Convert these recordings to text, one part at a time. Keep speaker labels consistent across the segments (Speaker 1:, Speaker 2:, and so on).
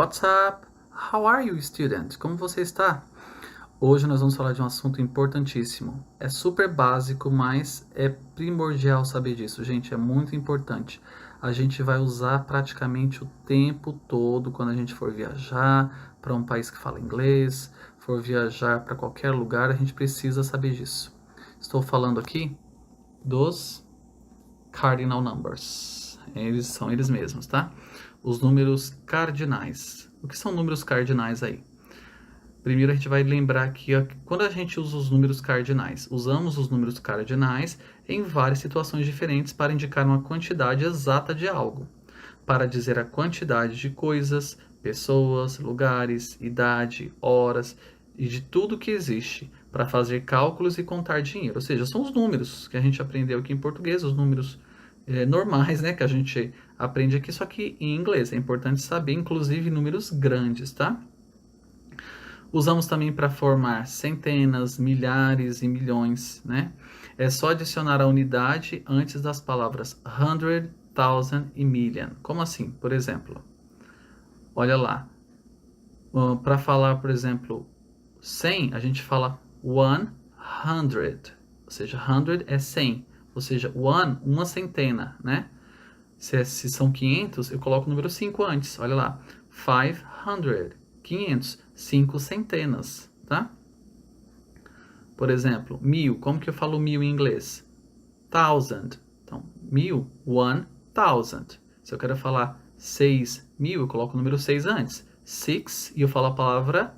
Speaker 1: What's up? How are you, student? Como você está? Hoje nós vamos falar de um assunto importantíssimo. É super básico, mas é primordial saber disso, gente. É muito importante. A gente vai usar praticamente o tempo todo quando a gente for viajar para um país que fala inglês, for viajar para qualquer lugar, a gente precisa saber disso. Estou falando aqui dos cardinal numbers. Eles são eles mesmos, tá? Os números cardinais. O que são números cardinais aí? Primeiro a gente vai lembrar que quando a gente usa os números cardinais, usamos os números cardinais em várias situações diferentes para indicar uma quantidade exata de algo, para dizer a quantidade de coisas, pessoas, lugares, idade, horas e de tudo que existe, para fazer cálculos e contar dinheiro. Ou seja, são os números que a gente aprendeu aqui em português, os números normais, né, que a gente aprende aqui, só que em inglês. É importante saber, inclusive, números grandes, tá? Usamos também para formar centenas, milhares e milhões, né? É só adicionar a unidade antes das palavras hundred, thousand e million. Como assim? Por exemplo, olha lá. Para falar, por exemplo, 100, a gente fala 100. Ou seja, 100 é 100. Ou seja, one, uma centena, né? Se são 500, eu coloco o número 5 antes. Olha lá. 500. 500. 5 centenas, tá? Por exemplo, 1000. Como que eu falo 1000 em inglês? Thousand. Então, 1000, 1000. Se eu quero falar 6.000, eu coloco o número 6 antes. 6, e eu falo a palavra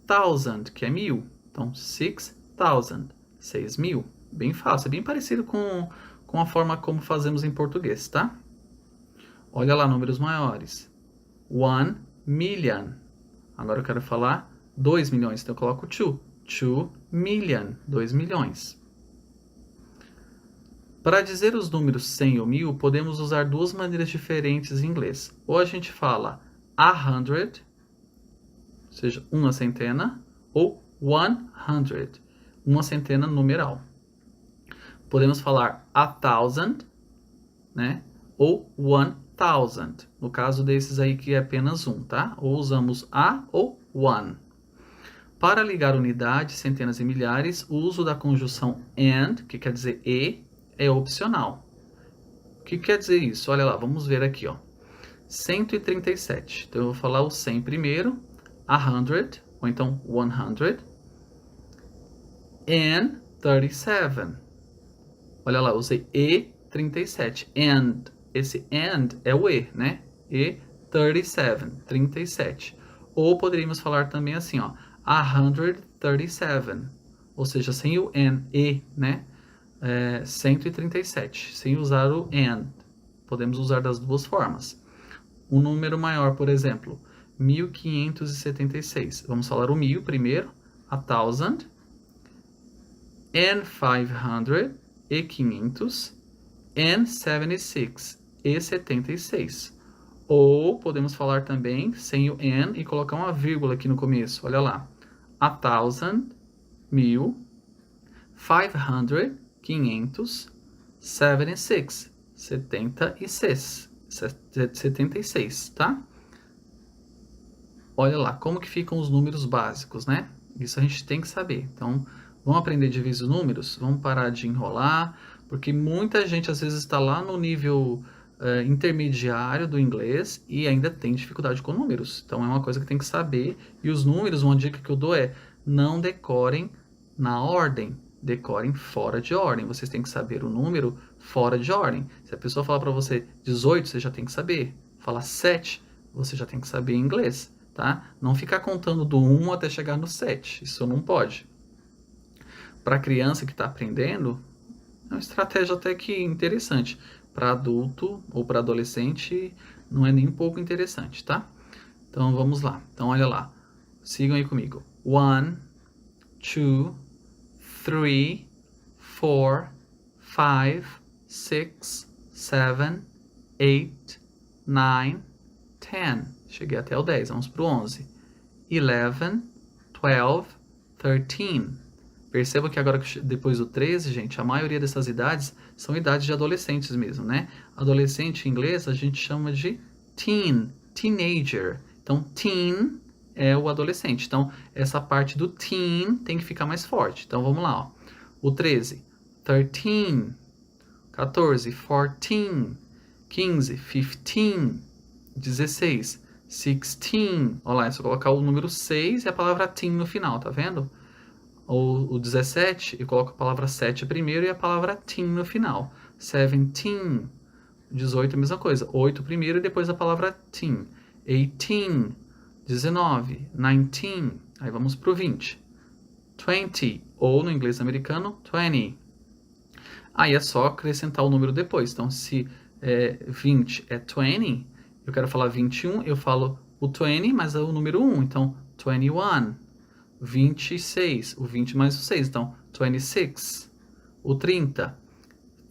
Speaker 1: thousand, que é 1000. Então, 6,000. 6.000. Bem fácil, é bem parecido com a forma como fazemos em português, tá? Olha lá, números maiores. 1 million. Agora eu quero falar 2 milhões, então eu coloco 2. 2 million, 2 milhões. Para dizer os números 100 ou 1000, podemos usar duas maneiras diferentes em inglês. Ou a gente fala 100, ou seja, uma centena, ou 100, uma centena numeral. Podemos falar 1000, né? Ou 1000. No caso desses aí que é apenas um, tá? Ou usamos a ou one. Para ligar unidades, centenas e milhares, o uso da conjunção and, que quer dizer e, é opcional. O que quer dizer isso? Olha lá, vamos ver aqui, ó. 137. Então eu vou falar o 100 primeiro, 100, ou então 100, and 37. Olha lá, usei e 37. And. Esse and é o e, né? E 37, 37. Ou poderíamos falar também assim, ó, 137. Ou seja, sem o and, e, né? 137, sem usar o and. Podemos usar das duas formas. Um número maior, por exemplo, 1576. Vamos falar o 1000 primeiro, 1000, and 500, e 500, and 76, e 76. Ou podemos falar também sem o and e colocar uma vírgula aqui no começo. Olha lá. 1000, 1000, 500, 500, 76, 76, 76, tá? Olha lá, como que ficam os números básicos, né? Isso a gente tem que saber. Então, vamos aprender a dividir os números? Vamos parar de enrolar, porque muita gente às vezes está lá no nível intermediário do inglês e ainda tem dificuldade com números. Então, é uma coisa que tem que saber. E os números, uma dica que eu dou é, não decorem na ordem, decorem fora de ordem. Vocês têm que saber o número fora de ordem. Se a pessoa falar para você 18, você já tem que saber. Falar 7, você já tem que saber em inglês, tá? Não ficar contando do 1 até chegar no 7. Isso não pode. Para criança que está aprendendo, é uma estratégia até que interessante. Para adulto ou para adolescente, não é nem um pouco interessante, tá? Então, vamos lá. Então, olha lá. Sigam aí comigo. 1, 2, 3, 4, 5, 6, 7, 8, 9, 10. Cheguei até o 10. Vamos para o 11. 11, 12, 13. Perceba que agora, depois do 13, gente, a maioria dessas idades são idades de adolescentes mesmo, né? Adolescente em inglês a gente chama de teen, teenager. Então, teen é o adolescente. Então, essa parte do teen tem que ficar mais forte. Então, vamos lá. Ó. O 13, 13. 14, 14. 15, 15. 16, 16. Olha lá, é só colocar o número 6 e a palavra teen no final, tá vendo? Ou o 17, eu coloco a palavra 7 primeiro e a palavra teen no final. 17. 18, a mesma coisa. 8 primeiro e depois a palavra teen. 18. 19. 19. Aí vamos pro 20. 20. Ou no inglês americano, 20. Aí é só acrescentar o número depois. Então, se 20 é 20, eu quero falar 21, eu falo o 20, mas é o número 1. Então, 21. 26. O 20 mais o 6. Então, 26. O 30.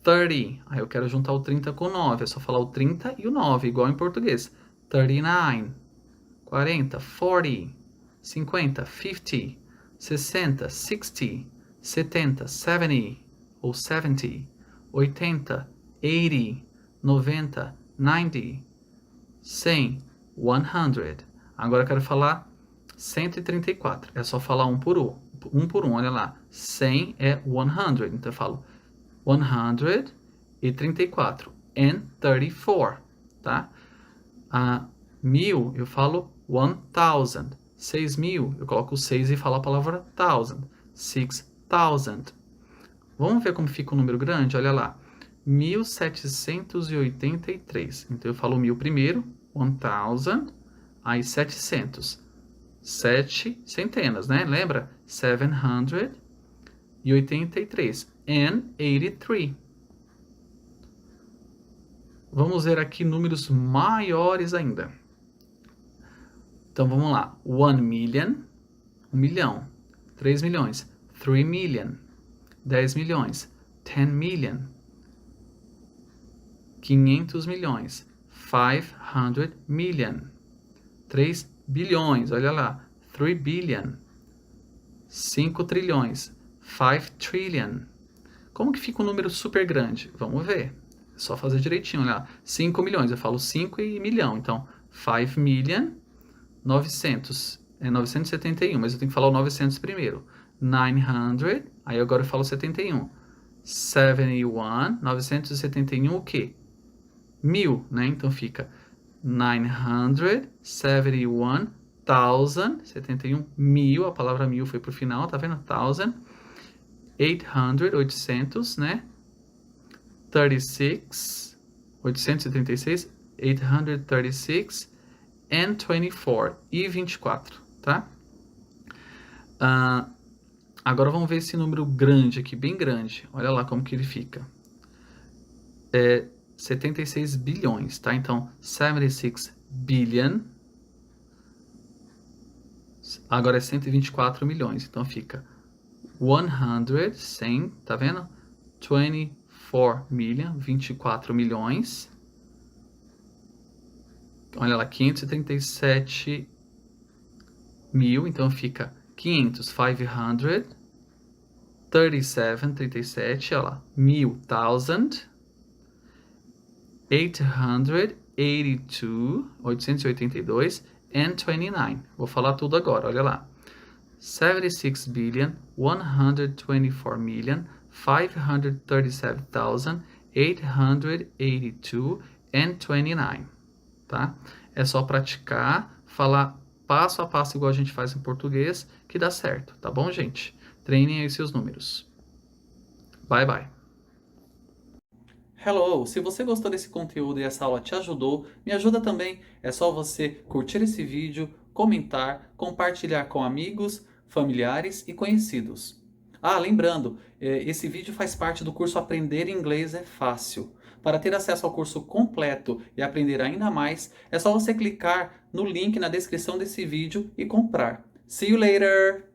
Speaker 1: 30. Aí eu quero juntar o 30 com o 9. É só falar o 30 e o 9, igual em português. 39. 40. 40. 50. 50. 60. 60. 70. 70. Ou 70. 80. 80. 90. 90. 100. 100. Agora eu quero falar 134. É só falar um por um. Olha lá. 100 é 100. Então eu falo 134 and 34, tá? 1000 eu falo 1000. 6000 eu coloco o 6 e falo a palavra thousand. 6000. Vamos ver como fica o número grande? Olha lá. 1783. Então eu falo 1000 primeiro, 1000, aí 700. 7 centenas, né? Lembra? 783 and 83. Vamos ver aqui números maiores ainda. Então vamos lá. 1 million, 1 milhão. 3 milhões, 3 million. 10 milhões, 10 million. 500 milhões, 500 million. 3 bilhões, olha lá, 3 billion. 5 trilhões, 5 trillion. Como que fica um número super grande? Vamos ver. É só fazer direitinho, olha lá. 5 milhões, eu falo 5 e milhão. Então, 5 million, 900. É 971, mas eu tenho que falar o 900 primeiro. 900, aí agora eu falo 71. 71, 971 o quê? 1000, né? Então fica 971,000, 71 mil, a palavra mil foi pro final, tá vendo? 1,000, 800, né? 36, 836, 836 and 24 e 24, tá? Agora vamos ver esse número grande aqui, bem grande. Olha lá como que ele fica. 76 bilhões, tá? Então, 76 billion. Agora é 124 milhões. Então fica 100, tá vendo? 24 million, 24 milhões. Olha lá, 537 mil. Então fica 500, 500. 37, 37, olha lá. 1000, 882, and 29. Vou falar tudo agora, olha lá. 76 billion, 124 million, 537,882 and 29, tá? É só praticar, falar passo a passo igual a gente faz em português, que dá certo, tá bom, gente? Treinem aí seus números. Bye, bye. Hello! Se você gostou desse conteúdo e essa aula te ajudou, me ajuda também. É só você curtir esse vídeo, comentar, compartilhar com amigos, familiares e conhecidos. Lembrando, esse vídeo faz parte do curso Aprender Inglês é Fácil. Para ter acesso ao curso completo e aprender ainda mais, é só você clicar no link na descrição desse vídeo e comprar. See you later!